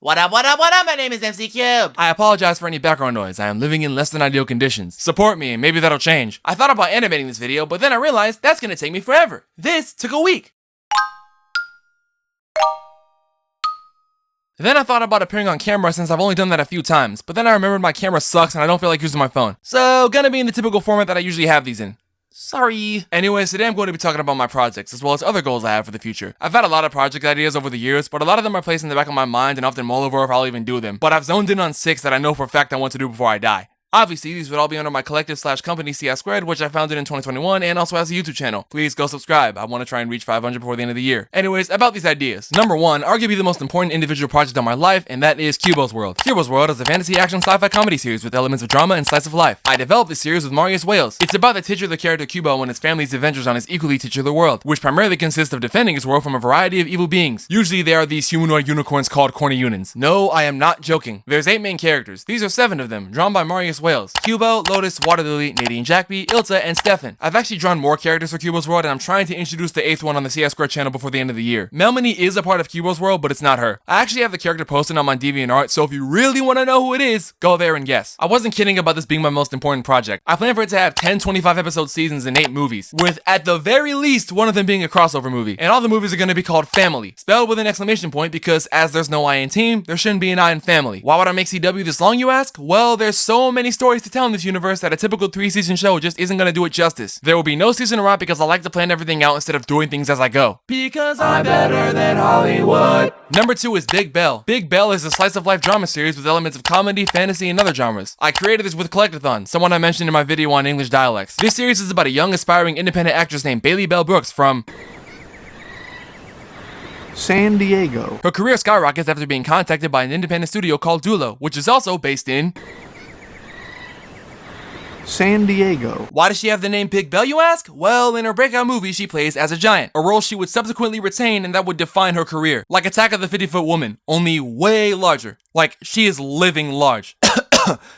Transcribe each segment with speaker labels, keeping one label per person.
Speaker 1: What up, what up, what up? My name is MC Cube.
Speaker 2: I apologize for any background noise. I am living in less than ideal conditions. Support me and maybe that'll change. I thought about animating this video, but then I realized that's gonna take me forever. This took a week. Then I thought about appearing on camera since I've only done that a few times, but then I remembered my camera sucks and I don't feel like using my phone. So, gonna be in the typical format that I usually have these in. Sorry. Anyways, today I'm going to be talking about my projects, as well as other goals I have for the future. I've had a lot of project ideas over the years, but a lot of them are placed in the back of my mind and often mull over if I'll even do them. But I've zoned in on 6 that I know for a fact I want to do before I die. Obviously, these would all be under my collective/company CI², which I founded in 2021 and also has a YouTube channel. Please go subscribe. I want to try and reach 500 before the end of the year. Anyways, about these ideas. Number 1, arguably the most important individual project of my life, and that is CUBO'S World. CUBO'S World is a fantasy action sci-fi comedy series with elements of drama and slice of life. I developed this series with Marius Wales. It's about the titular character Cubo and his family's adventures on his equally titular world, which primarily consists of defending his world from a variety of evil beings. Usually they are these humanoid unicorns called cornyunins. No, I am not joking. There's 8 main characters. These are 7 of them, drawn by Marius Wales. Cubo, Lotus, Waterlily, Nadine Jackby, Ilta, and Stefan. I've actually drawn more characters for CUBO'S World, and I'm trying to introduce the 8th one on the CI² channel before the end of the year. Melmini is a part of CUBO'S World, but it's not her. I actually have the character posted on my DeviantArt, so if you really want to know who it is, go there and guess. I wasn't kidding about this being my most important project. I plan for it to have 10 25-episode seasons and 8 movies, with at the very least one of them being a crossover movie. And all the movies are going to be called Family, spelled with an exclamation point because as there's no I in team, there shouldn't be an I in family. Why would I make CW this long, you ask? Well, there's so many stories to tell in this universe that a typical 3-season show just isn't gonna do it justice. There will be no season around because I like to plan everything out instead of doing things as I go. Because I'm better than Hollywood. Number 2 is Big Belle. Big Belle is a slice of life drama series with elements of comedy, fantasy, and other genres. I created this with Collectathon, someone I mentioned in my video on English dialects. This series is about a young aspiring independent actress named Bailey Bell Brooks from
Speaker 3: San Diego.
Speaker 2: Her career skyrockets after being contacted by an independent studio called Dulo, which is also based in
Speaker 3: San Diego.
Speaker 2: Why does she have the name Big Belle, you ask? Well, in her breakout movie, she plays as a giant, a role she would subsequently retain and that would define her career. Like Attack of the 50-Foot Woman, only way larger. Like, she is living large.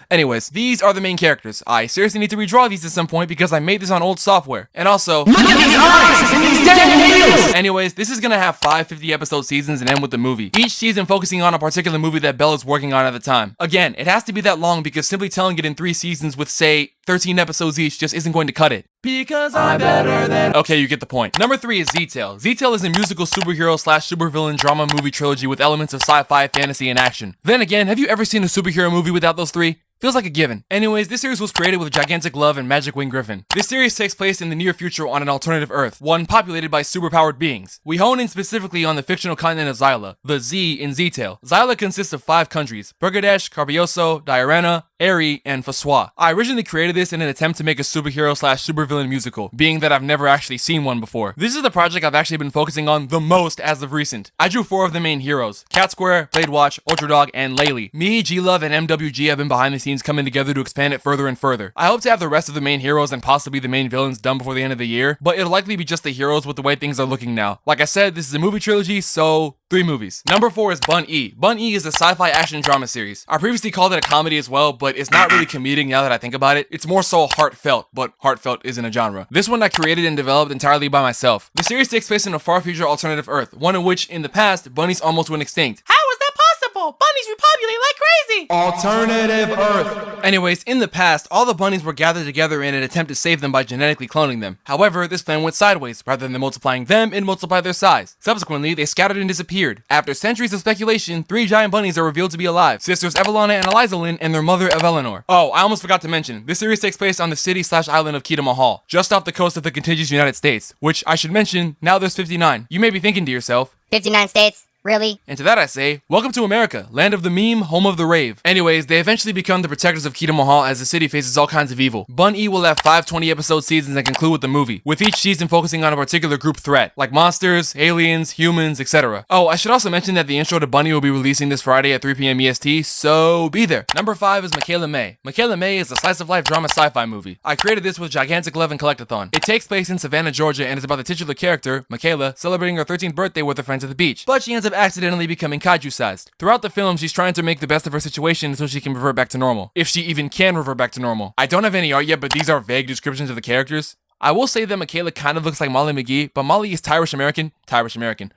Speaker 2: Anyways, these are the main characters. I seriously need to redraw these at some point because I made this on old software. And also, look at these eyes and these dead heels! Anyways, this is gonna have 5 50-episode seasons and end with the movie. Each season focusing on a particular movie that Belle is working on at the time. Again, it has to be that long because simply telling it in 3 seasons with, say, 13 episodes each just isn't going to cut it. Because I'm better than... Okay, you get the point. Number 3 is Z-Tale. Z-Tale is a musical superhero/supervillain drama movie trilogy with elements of sci-fi, fantasy, and action. Then again, have you ever seen a superhero movie without those 3? Feels like a given. Anyways, this series was created with Gigantic Love and Magic Wing Griffin. This series takes place in the near future on an alternative Earth, one populated by superpowered beings. We hone in specifically on the fictional continent of Xyla, the Z in Z-Tale. Xyla consists of 5 countries: Burgadesh, Carbioso, Diarena, Eri, and Faswa. I originally created this in an attempt to make a superhero/supervillain musical, being that I've never actually seen one before. This is the project I've actually been focusing on the most as of recent. I drew 4 of the main heroes: Cat Square, Blade Watch, Ultra Dog, and Laylee. Me, G-Love, and MWG have been behind the scenes coming together to expand it further and further. I hope to have the rest of the main heroes and possibly the main villains done before the end of the year, but it'll likely be just the heroes with the way things are looking now. Like I said, this is a movie trilogy, so 3 movies. Number 4 is BUN-E. BUN-E is a sci-fi action drama series. I previously called it a comedy as well, but it's not really comedic now that I think about it. It's more so heartfelt, but heartfelt isn't a genre. This one I created and developed entirely by myself. The series takes place in a far future alternative Earth, one in which, in the past, bunnies almost went extinct.
Speaker 1: How is that possible? Bunnies repopulate like crazy!
Speaker 2: Alternative Earth! Anyways, in the past, all the bunnies were gathered together in an attempt to save them by genetically cloning them. However, this plan went sideways. Rather than multiplying them, it multiplied their size. Subsequently, they scattered and disappeared. After centuries of speculation, 3 giant bunnies are revealed to be alive: sisters Evelana and Eliza Lynn and their mother Evelynor. Oh, I almost forgot to mention, this series takes place on the city/island of Kita Mahal, just off the coast of the contiguous United States, which I should mention, now there's 59. You may be thinking to yourself,
Speaker 4: 59 states? Really?
Speaker 2: And to that I say, welcome to America, land of the meme, home of the rave. Anyways, they eventually become the protectors of Kita Mahal as the city faces all kinds of evil. BUN-E will have 5 20-episode seasons and conclude with the movie, with each season focusing on a particular group threat, like monsters, aliens, humans, etc. Oh, I should also mention that the intro to BUN-E will be releasing this Friday at 3 p.m. EST, so be there. Number 5 is MAKAYLA May. MAKAYLA May is a slice-of-life drama sci-fi movie. I created this with Gigantic Love and Collectathon. It takes place in Savannah, Georgia, and is about the titular character, MAKAYLA, celebrating her 13th birthday with her friends at the beach. But she ends up accidentally becoming kaiju-sized. Throughout the film, she's trying to make the best of her situation until she can revert back to normal. If she even can revert back to normal. I don't have any art yet, but these are vague descriptions of the characters. I will say that MAKAYLA kind of looks like Molly McGee, but Molly is Thai-Irish American.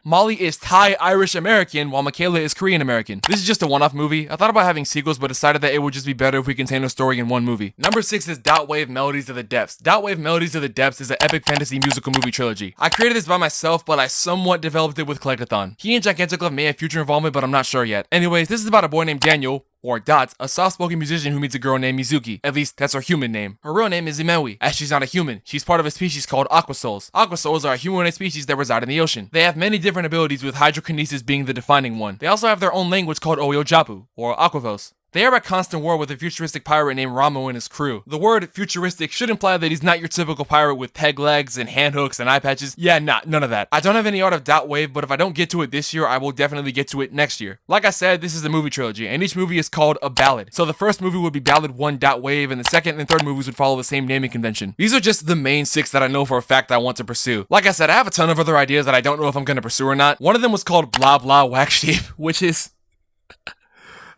Speaker 2: Molly is Thai-Irish American, while MAKAYLA is Korean American. This is just a one-off movie. I thought about having sequels, but decided that it would just be better if we contained a story in one movie. Number 6 is Wave Melodies of the Depths. Wave Melodies of the Depths is an epic fantasy musical movie trilogy. I created this by myself, but I somewhat developed it with Collectathon. He and Gigantic Love may have future involvement, but I'm not sure yet. Anyways, this is about a boy named Daniel, or Dots, a soft-spoken musician who meets a girl named Mizuki. At least, that's her human name. Her real name is Imewi, as she's not a human. She's part of a species called Aquasouls. Aquasouls are a humanoid species that reside in the ocean. They have many different abilities, with hydrokinesis being the defining one. They also have their own language called Oyojapu, or Aquavos. They are at constant war with a futuristic pirate named Ramo and his crew. The word futuristic should imply that he's not your typical pirate with peg legs and hand hooks and eye patches. Yeah, none of that. I don't have any art of Wave, but if I don't get to it this year, I will definitely get to it next year. Like I said, this is a movie trilogy, and each movie is called a ballad. So the first movie would be Ballad 1 Wave, and the second and third movies would follow the same naming convention. These are just the main 6 that I know for a fact I want to pursue. Like I said, I have a ton of other ideas that I don't know if I'm gonna pursue or not. One of them was called Blah Blah Whack Sheep, which is...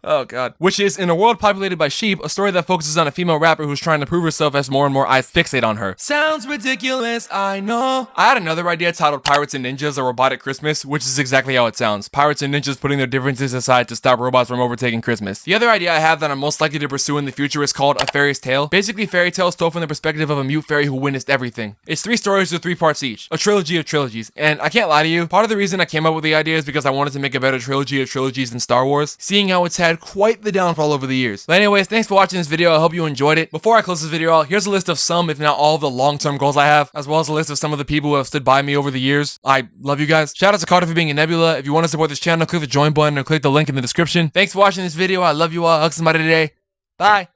Speaker 2: oh god. Which is, in a world populated by sheep, a story that focuses on a female rapper who's trying to prove herself as more and more eyes fixate on her. Sounds ridiculous, I know. I had another idea titled Pirates and Ninjas, A Robotic Christmas, which is exactly how it sounds. Pirates and ninjas putting their differences aside to stop robots from overtaking Christmas. The other idea I have that I'm most likely to pursue in the future is called A Fairy's Tale. Basically, fairy tales told from the perspective of a mute fairy who witnessed everything. It's 3 stories with 3 parts each. A trilogy of trilogies. And I can't lie to you, part of the reason I came up with the idea is because I wanted to make a better trilogy of trilogies than Star Wars, seeing how it's had quite the downfall over the years. But anyways, thanks for watching this video. I hope you enjoyed it. Before I close this video out, here's a list of some, if not all, of the long-term goals I have, as well as a list of some of the people who have stood by me over the years. I love you guys. Shout out to Carter for being a Nebula. If you want to support this channel, click the join button or click the link in the description. Thanks for watching this video. I love you all. Hug somebody today. Bye.